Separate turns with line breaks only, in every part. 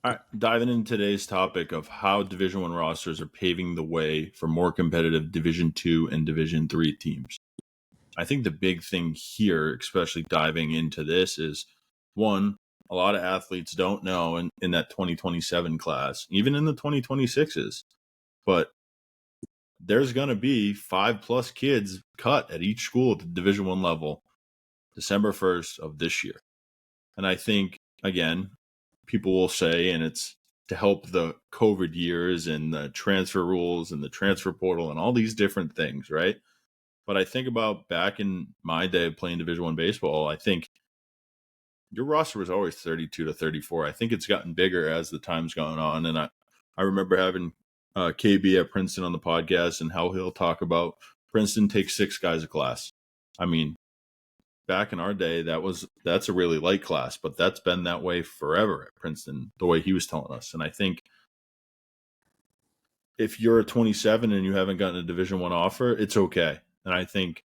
All right, diving into today's topic of how Division One rosters are paving the way for more competitive Division Two and Division Three teams. I think the big thing here, especially diving into this, is one, a lot of athletes don't know in that 2027 class, even in the 2026's, but there's going to be 5+ kids cut at each school at the Division One level December 1st of this year. And I think, again, people will say, and it's to help the COVID years and the transfer rules and the transfer portal and all these different things, right? But I think about back in my day of playing Division One baseball, I think your roster was always 32 to 34. I think it's gotten bigger as the time's gone on. And I remember having KB at Princeton on the podcast and how he'll talk about Princeton takes 6 guys a class. I mean, back in our day, that's a really light class, but that's been that way forever at Princeton, the way he was telling us. And I think if you're a 27 and you haven't gotten a Division One offer, it's okay. And I think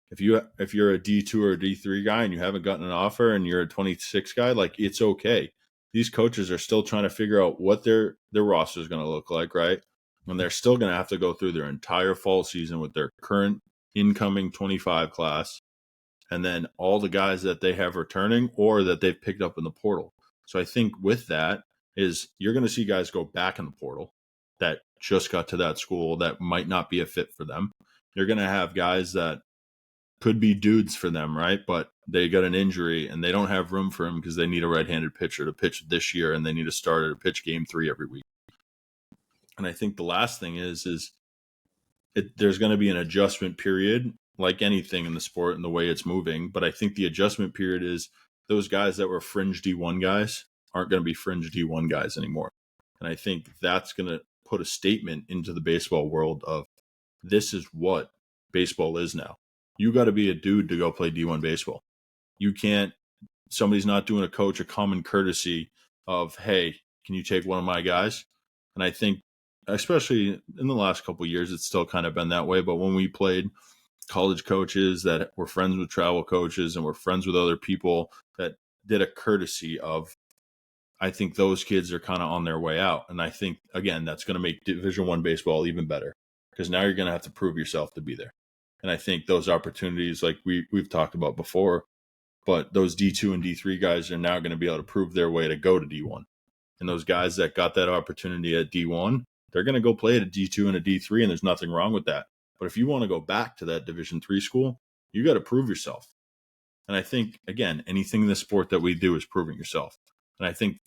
if you're a D2 or a D3 guy and you haven't gotten an offer and you're a 26 guy, like, it's okay. These coaches are still trying to figure out what their roster is going to look like, right? And they're still going to have to go through their entire fall season with their current incoming 25 class, and then all the guys that they have returning or that they've picked up in the portal. So I think with that is you're going to see guys go back in the portal that just got to that school that might not be a fit for them. You're going to have guys that could be dudes for them, right? But they got an injury and they don't have room for him because they need a right-handed pitcher to pitch this year, and they need a starter to pitch game 3 every week. And I think the last thing is there's going to be an adjustment period, like anything in the sport and the way it's moving. But I think the adjustment period is those guys that were fringe D1 guys aren't going to be fringe D1 guys anymore. And I think that's going to put a statement into the baseball world of this is what baseball is now. You got to be a dude to go play D1 baseball. You can't, somebody's not doing a coach a common courtesy of, hey, can you take one of my guys? And I think, especially in the last couple of years, it's still kind of been that way. But when we played college coaches that were friends with travel coaches and were friends with other people that did a courtesy of, I think those kids are kind of on their way out. And I think, again, that's going to make Division One baseball even better because now you're going to have to prove yourself to be there. And I think those opportunities, like we've talked about before, but those D2 and D3 guys are now going to be able to prove their way to go to D1. And those guys that got that opportunity at D1, they're going to go play at a D2 and a D3, and there's nothing wrong with that. But if you want to go back to that Division 3 school, you got to prove yourself. And I think, again, anything in the sport that we do is proving yourself. And I think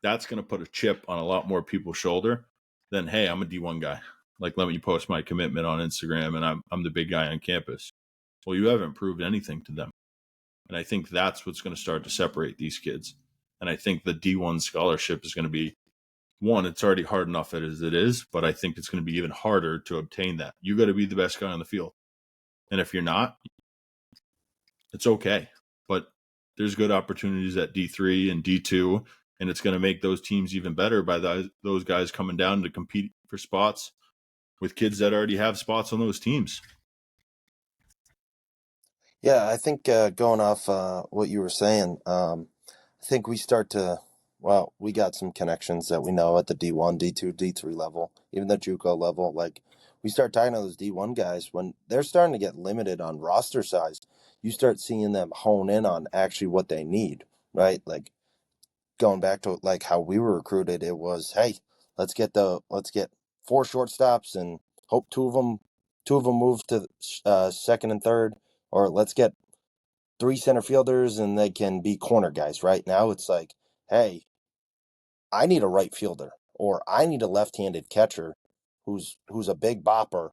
that's going to put a chip on a lot more people's shoulder than, hey, I'm a D1 guy. Like, let me post my commitment on Instagram and I'm the big guy on campus. Well, you haven't proved anything to them. And I think that's what's going to start to separate these kids. And I think the D1 scholarship is going to be, one, it's already hard enough as it is, but I think it's going to be even harder to obtain that. You got to be the best guy on the field. And if you're not, it's okay. But there's good opportunities at D3 and D2, and it's going to make those teams even better by those guys coming down to compete for spots with kids that already have spots on those teams.
Yeah, I think going off what you were saying, I think we start to, well, we got some connections that we know at the D1, D2, D3 level, even the JUCO level. Like, we start talking to those D1 guys when they're starting to get limited on roster size. You start seeing them hone in on actually what they need, right? Like, going back to like how we were recruited, it was, hey, let's get 4 shortstops and hope two of them move to second and third, or let's get 3 center fielders and they can be corner guys. Right now, it's like, hey, I need a right fielder, or I need a left-handed catcher who's a big bopper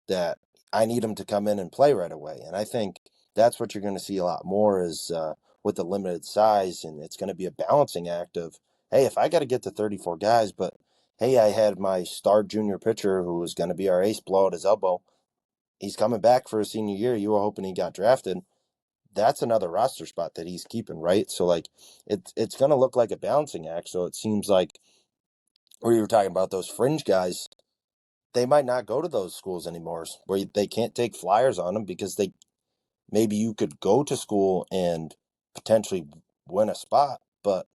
that I need him to come in and play right away. And I think that's what you're going to see a lot more is with the limited size, and it's going to be a balancing act of, hey, if I got to get to 34 guys, but hey, I had my star junior pitcher who was going to be our ace blow at his elbow. He's coming back for his senior year. You were hoping he got drafted. That's another roster spot that he's keeping, right? So, like, it's going to look like a balancing act. So it seems like where you were talking about those fringe guys, they might not go to those schools anymore where they can't take flyers on them because maybe you could go to school and potentially win a spot, but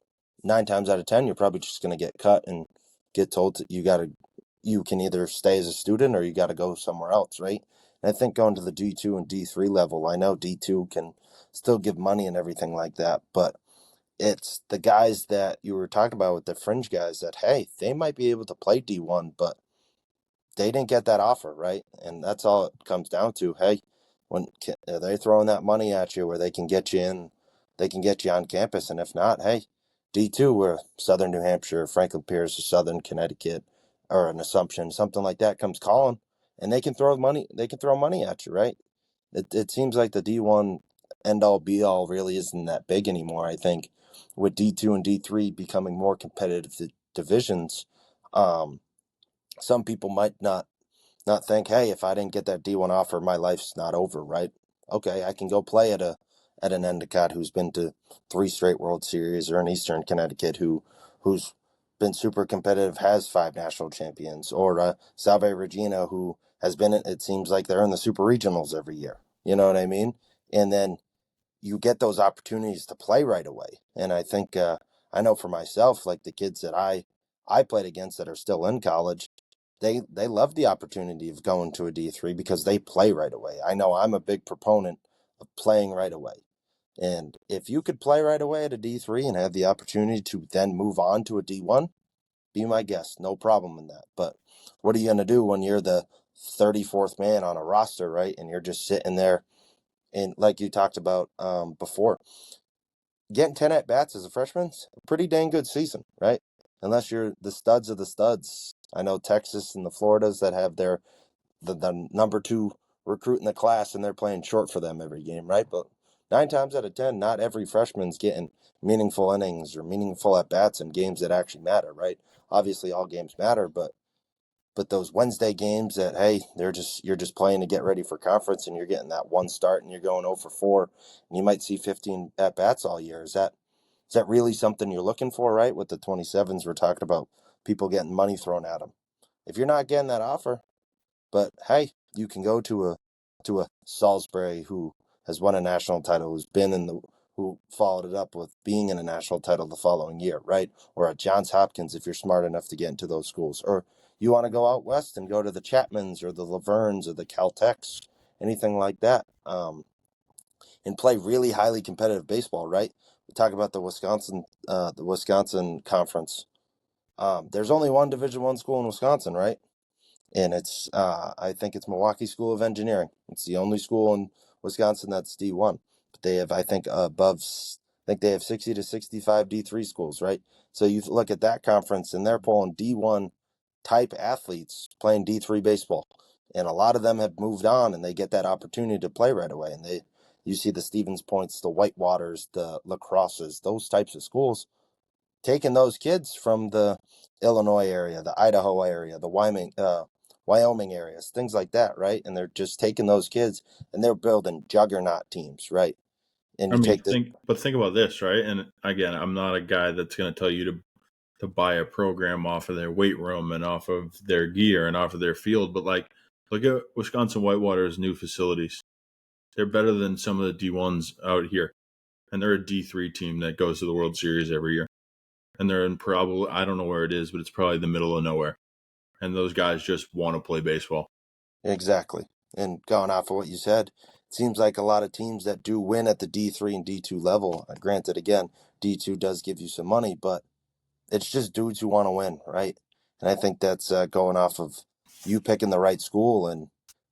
9 times out of 10, you're probably just going to get cut and get told you can either stay as a student or you got to go somewhere else, right? And I think going to the D2 and D3 level, I know D2 can still give money and everything like that, but it's the guys that you were talking about with the fringe guys that, hey, they might be able to play D1, but they didn't get that offer, right? And that's all it comes down to. Hey, when are they throwing that money at you where they can get you in, they can get you on campus, and if not, hey, D2 where Southern New Hampshire, Franklin Pierce, or Southern Connecticut, or an Assumption, something like that comes calling, and they can throw money. They can throw money at you, right? It seems like the D1 end all be all really isn't that big anymore. I think with D2 and D3 becoming more competitive divisions, um, some people might not think, hey, if I didn't get that D1 offer, my life's not over, right? Okay, I can go play at an Endicott who's been to 3 straight World Series, or an Eastern Connecticut who's been super competitive, has 5 national champions, or Salve Regina who has been. It seems like they're in the super regionals every year. You know what I mean? And then you get those opportunities to play right away. And I think I know for myself, like the kids that I played against that are still in college, they love the opportunity of going to a D3 because they play right away. I know I'm a big proponent of playing right away. And if you could play right away at a D3 and have the opportunity to then move on to a D1, be my guest. No problem in that. But what are you going to do when you're the 34th man on a roster, right? And you're just sitting there, and like you talked about before, getting 10 at bats as a freshman's a pretty dang good season, right? Unless you're the studs of the studs. I know Texas and the Floridas that have the number 2 recruit in the class, and they're playing short for them every game, right? But 9 times out of 10, not every freshman's getting meaningful innings or meaningful at bats in games that actually matter, right? Obviously, all games matter, but those Wednesday games that, hey, you're just playing to get ready for conference, and you're getting that one start and you're going 0 for 4, and you might see 15 at bats all year. Is that really something you're looking for, right? With the 27's, we're talking about people getting money thrown at them. If you're not getting that offer, but hey, you can go to a Salisbury who has won a national title, who followed it up with being in a national title the following year, right? Or at Johns Hopkins if you're smart enough to get into those schools. Or you want to go out west and go to the Chapmans or the Lavernes or the Caltechs, anything like that, and play really highly competitive baseball, right? We talk about the Wisconsin conference. There's only one Division I school in Wisconsin, right? And I think it's Milwaukee School of Engineering. It's the only school in Wisconsin that's D1. But they have, I think, I think they have 60 to 65 D3 schools, right? So you look at that conference, and they're pulling D1 type athletes playing D3 baseball. And a lot of them have moved on, and they get that opportunity to play right away. And you see the Stevens Points, the Whitewaters, the La Crosses, those types of schools taking those kids from the Illinois area, the Idaho area, the Wyoming areas, things like that, right? And they're just taking those kids and they're building juggernaut teams, right? And
I
you
mean,
take the
think about this, right? And again, I'm not a guy that's going to tell you to buy a program off of their weight room and off of their gear and off of their field, but like look at Wisconsin Whitewater's new facilities. They're better than some of the D1s out here, and they're a D3 team that goes to the World Series every year. And they're in probably, I don't know where it is, but it's probably the middle of nowhere. And those guys just want to play baseball.
exactly. And going off of what you said, it seems like a lot of teams that do win at the D3 and D2 level. Granted, again, D2 does give you some money, but it's just dudes who want to win, right? And I think that's going off of you picking the right school and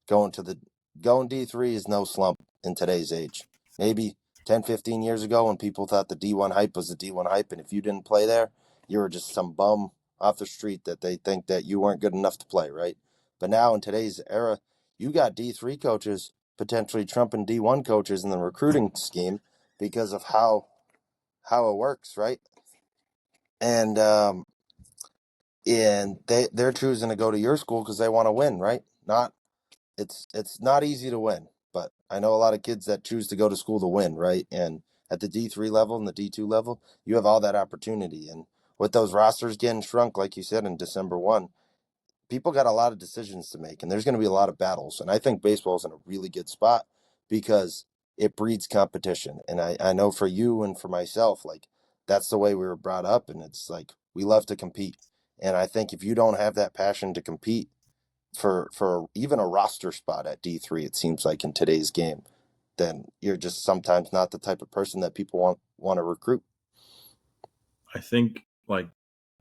going to the going D3 is no slump in today's age. Maybe 10, 15 years ago when people thought the D1 hype was the D1 hype, and if you didn't play there, you were just some bum off the street that they think that you weren't good enough to play, right? But now in today's era, you got D3 coaches potentially trumping D1 coaches in the recruiting scheme because of how it works, right? And they're choosing to go to your school because they want to win, right? Not it's not easy to win, but I know a lot of kids that choose to go to school to win, right? And at the D3 level and the D2 level, you have all that opportunity. And with those rosters getting shrunk, like you said, in December 1, people got a lot of decisions to make, and there's going to be a lot of battles. And I think baseball's in a really good spot because it breeds competition. And I know for you and for myself, like that's the way we were brought up, and it's like we love to compete. And I think if you don't have that passion to compete for even a roster spot at D3, it seems like in today's game, then you're just sometimes not the type of person that people want to recruit.
I think like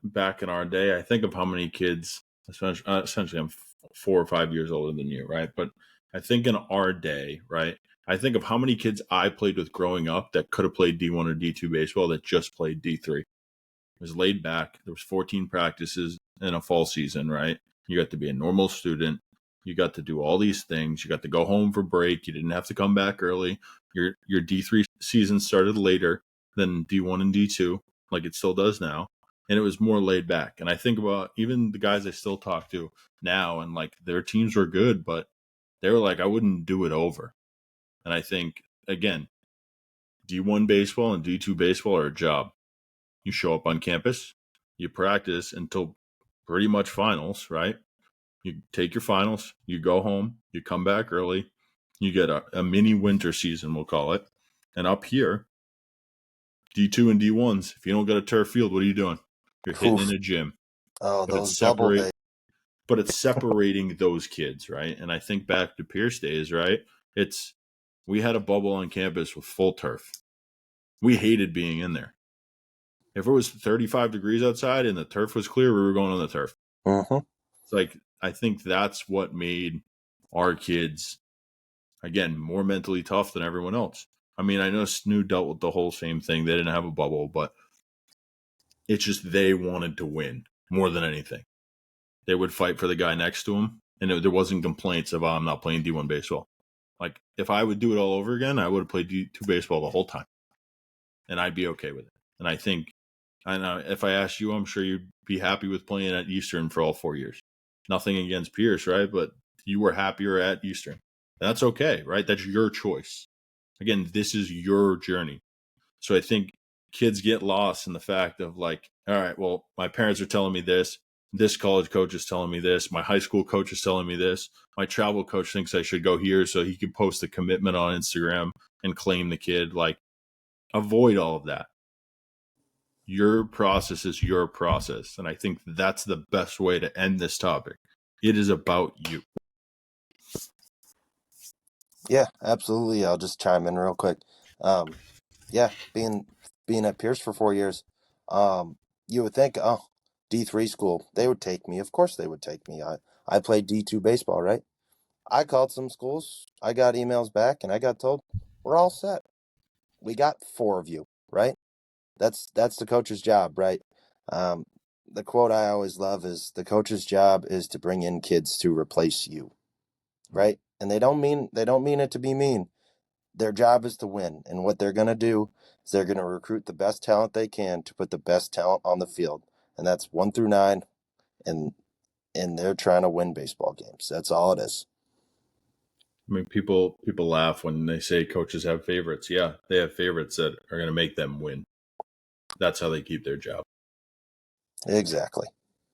back in our day, I think of how many kids, essentially I'm 4 or 5 years older than you, right? But I think in our day, right? I think of how many kids I played with growing up that could have played D1 or D2 baseball that just played D3. It was laid back. There was 14 practices in a fall season, right? You got to be a normal student. You got to do all these things. You got to go home for break. You didn't have to come back early. Your D3 season started later than D1 and D2, like it still does now. And it was more laid back. And I think about even the guys I still talk to now, and like their teams were good, but they were like, I wouldn't do it over. And I think, again, D1 baseball and D2 baseball are a job. You show up on campus, you practice until pretty much finals, right? You take your finals, you go home, you come back early, you get a mini winter season, we'll call it. And up here, D2 and D1s, if you don't got a turf field, what are you doing? You're hitting in a gym.
Oh,
But
those bubble days.
it's separating those kids, right? And I think back to Pierce days, right? We had a bubble on campus with full turf. We hated being in there. If it was 35 degrees outside and the turf was clear, we were going on the turf.
Mm-hmm.
It's like, I think that's what made our kids, again, more mentally tough than everyone else. I mean, I know SNU dealt with the whole same thing. They didn't have a bubble, but it's just they wanted to win more than anything. They would fight for the guy next to him, and there wasn't complaints of, I'm not playing D1 baseball. Like, if I would do it all over again, I would have played D2 baseball the whole time, and I'd be okay with it. And I think, if I asked you, I'm sure you'd be happy with playing at Eastern for all 4 years. Nothing against Pierce, right? But you were happier at Eastern. And that's okay, right? That's your choice. Again, this is your journey. So I think kids get lost in the fact of like, all right, well, my parents are telling me this. This college coach is telling me this. My high school coach is telling me this. My travel coach thinks I should go here so he can post a commitment on Instagram and claim the kid. Like, avoid all of that. Your process is your process. And I think that's the best way to end this topic. It is about you.
Yeah, absolutely. I'll just chime in real quick. Yeah, being at Pierce for 4 years, you would think, oh, D3 school, they would take me. Of course they would take me. I played D2 baseball, right? I called some schools. I got emails back, and I got told, we're all set. We got 4 of you, right? That's the coach's job, right? The quote I always love is the coach's job is to bring in kids to replace you, right? And they don't mean it to be mean. Their job is to win, and what they're going to do is they're going to recruit the best talent they can to put the best talent on the field, and that's 1 through 9, and they're trying to win baseball games. That's all it is.
I mean, people laugh when they say coaches have favorites. Yeah, they have favorites that are going to make them win. That's how they keep their job.
Exactly.